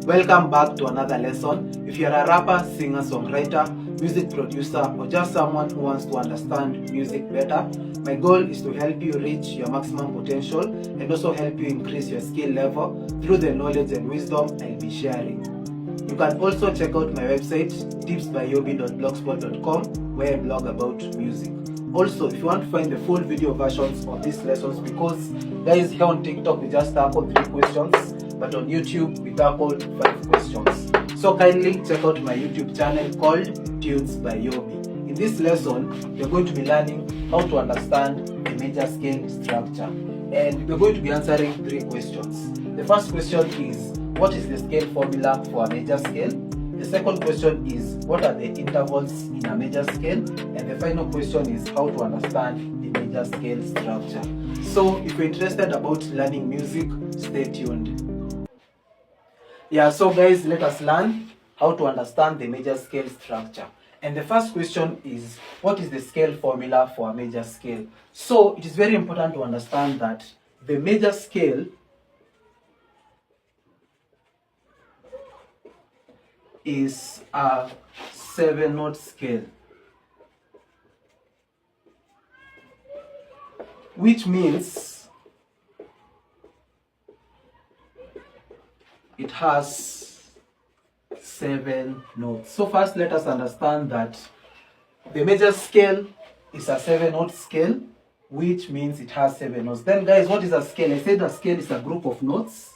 Welcome back to another lesson. If you're a rapper, singer, songwriter, music producer, or just someone who wants to understand music better, my goal is to help you reach your maximum potential and also help you increase your skill level through the knowledge and wisdom I'll be sharing. You can also check out my website tipsbyyobi.blogspot.com where I blog about music. Also, if you want to find the full video versions of these lessons, because guys, here on TikTok we just tackled 3 questions, but on YouTube we tackled 5 questions. So kindly check out my YouTube channel called Tunes by Yobi. In this lesson, we're going to be learning how to understand the major scale structure, and we're going to be answering 3 questions. The first question is, what is the scale formula for a major scale? The second question is, what are the intervals in a major scale? And the final question is, how to understand the major scale structure. So if you're interested about learning music, stay tuned. So guys, let us learn how to understand the major scale structure. And the first question is, what is the scale formula for a major scale? So it is very important to understand that the major scale is a 7-note scale, which means it has 7 notes. So first let us understand that the major scale is a 7-note scale, which means it has 7 notes. Then guys, what is a scale? I said a scale is a group of notes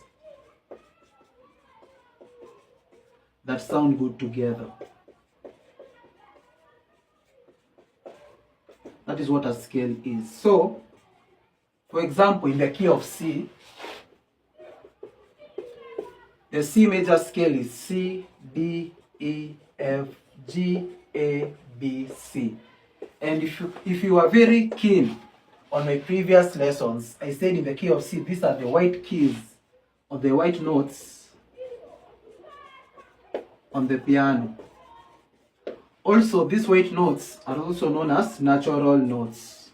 that sound good together. That is what a scale is. So, for example, in the key of C, the C major scale is C, D, E, F, G, A, B, C. And if you are very keen on my previous lessons, I said in the key of C, these are the white keys or the white notes on the piano. Also, these white notes are also known as natural notes.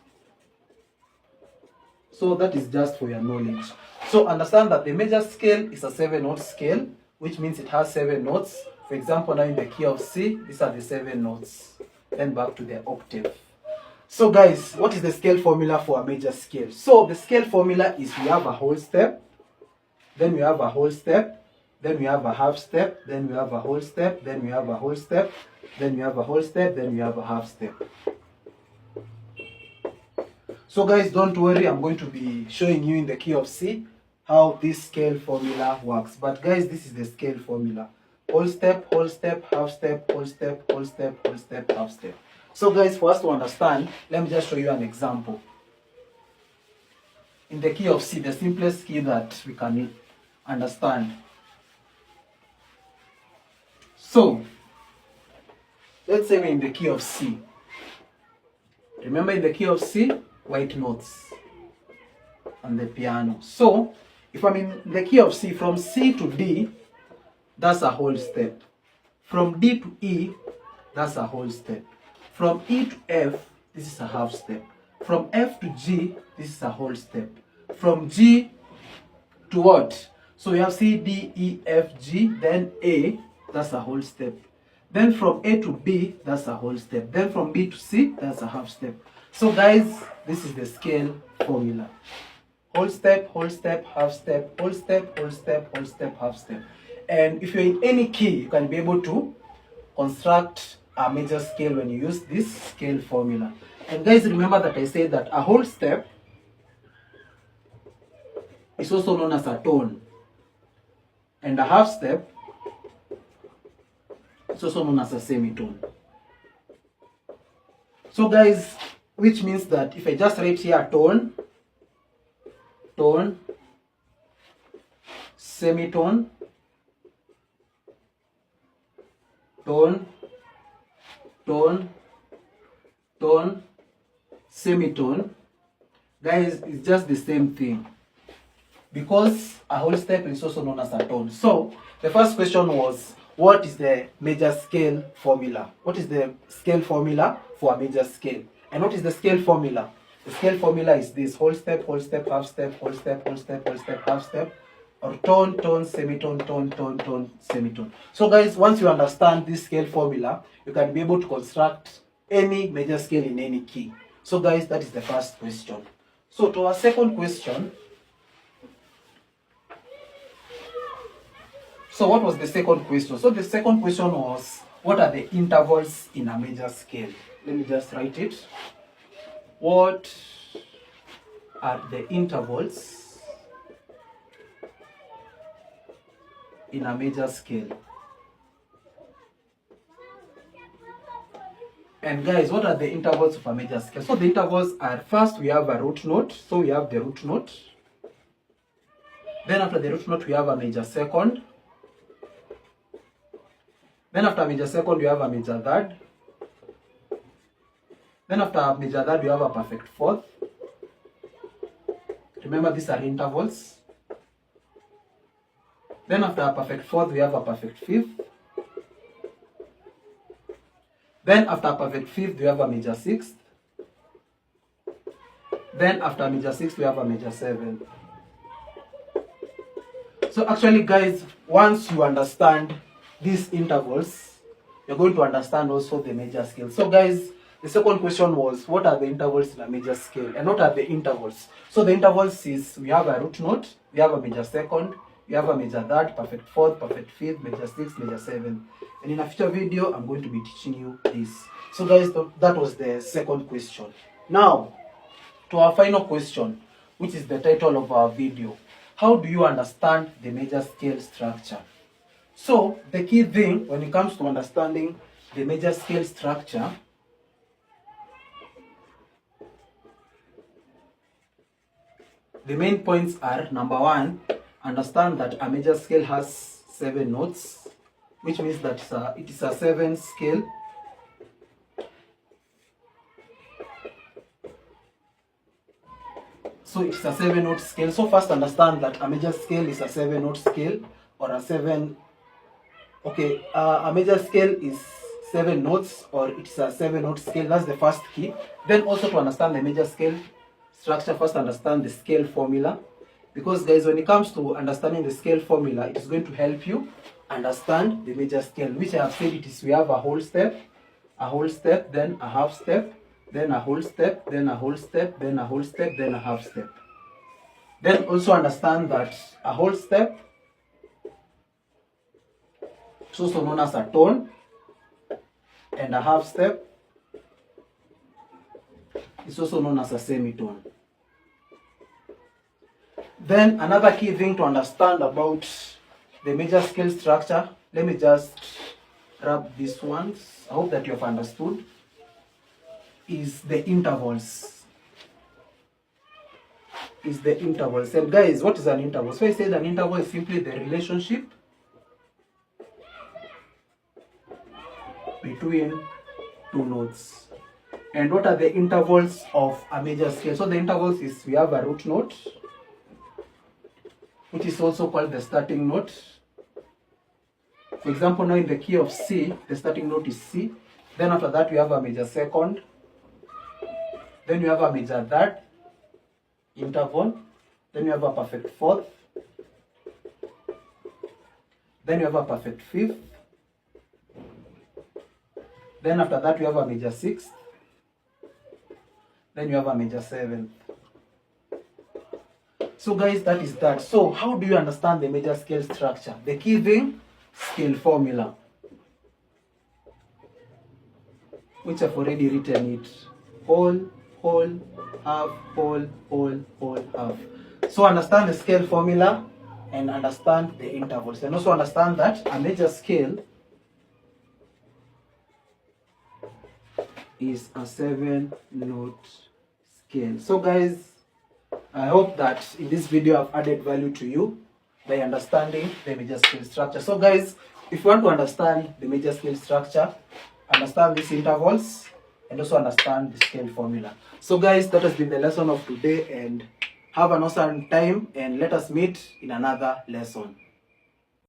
So that is just for your knowledge. So understand that the major scale is a 7-note scale, which means it has 7 notes. For example, now in the key of C, these are the 7 notes. Then back to the octave. So guys, what is the scale formula for a major scale? So the scale formula is, we have a whole step, then we have a whole step, then we have a half step, then we have a whole step, then we have a whole step, then we have a whole step, then we have a half step. So guys, don't worry, I'm going to be showing you in the key of C how this scale formula works. But guys, this is the scale formula. Whole step, half step, whole step, whole step, half step. So guys, for us to understand, let me just show you an example. In the key of C, the simplest key that we can understand. So, let's say we're in the key of C. Remember, in the key of C, white notes on the piano. So, if I'm in the key of C, from C to D, that's a whole step. From D to E, that's a whole step. From E to F, this is a half step. From F to G, this is a whole step. From G to what? So we have C, D, E, F, G, then A, that's a whole step. Then from A to B, that's a whole step. Then from B to C, that's a half step. So guys, this is the scale formula. Whole step, half step, whole step, half step. And if you're in any key, you can be able to construct a major scale when you use this scale formula. And guys, remember that I said that a whole step is also known as a tone. And a half step is also known as a semitone. So guys, which means that if I just write here tone, semitone, tone, semitone, guys, it's just the same thing, because a whole step is also known as a tone. So the first question was, what is the major scale formula? What is the scale formula for a major scale? And what is the scale formula? The scale formula is this: whole step, half step, whole step, half step, or tone, tone, semitone, tone, tone, tone, semitone. So guys, once you understand this scale formula, you can be able to construct any major scale in any key. So guys, that is the first question. So to our second question, so what was the second question? So the second question was, what are the intervals in a major scale? Let me just write it. What are the intervals in a major scale? And guys, what are the intervals of a major scale? So the intervals are, first we have a root note. So we have the root note. Then after the root note, we have a major second. Then after a major second, we have a major third. Then after a major third, we have a perfect fourth. Remember, these are intervals. Then after a perfect fourth, we have a perfect fifth. Then after a perfect fifth, we have a major sixth. Then after a major sixth, we have a major seventh. So actually guys, once you understand these intervals, you're going to understand also the major scale. So guys, the second question was, what are the intervals in a major scale? And what are the intervals? So the intervals is, we have a root note, we have a major second, we have a major third, perfect fourth, perfect fifth, major sixth, major seventh. And in a future video, I'm going to be teaching you this. So guys, that was the second question. Now, to our final question, which is the title of our video. How do you understand the major scale structure? So, the key thing when it comes to understanding the major scale structure, the main points are, number one, understand that a major scale has 7 notes, which means that it is a 7 scale. So it's a 7-note scale. So first understand that a major scale is a 7-note scale, or a 7. Okay, a major scale is 7 notes, or it's a 7-note scale. That's the first key. Then also, to understand the major scale structure, first understand the scale formula. Because guys, when it comes to understanding the scale formula, it is going to help you understand the major scale, which I have said it is, we have a whole step, then a half step, then a whole step, then a whole step, then a whole step, then a half step. Then also understand that a whole step is also known as a tone, and a half step is also known as a semitone. Then another key thing to understand about the major scale structure, let me just grab these ones, I hope that you have understood, is the intervals. And guys, what is an interval? So I said an interval is simply the relationship between 2 notes. And what are the intervals of a major scale? So the intervals is, we have a root note, which is also called the starting note. For example, now in the key of C, the starting note is C. Then after that, we have a major second. Then you have a major third interval. Then you have a perfect fourth. Then you have a perfect fifth. Then after that, you have a major sixth. Then you have a major seventh. So guys, that is that. So how do you understand the major scale structure? The key thing, scale formula, which I've already written it. Whole, half, whole, half. So understand the scale formula and understand the intervals. And also understand that a major scale is a 7-note scale. So guys, I hope that in this video I've added value to you by understanding the major scale structure. So guys, if you want to understand the major scale structure, understand these intervals and also understand the scale formula. So guys, that has been the lesson of today, and have an awesome time, and let us meet in another lesson.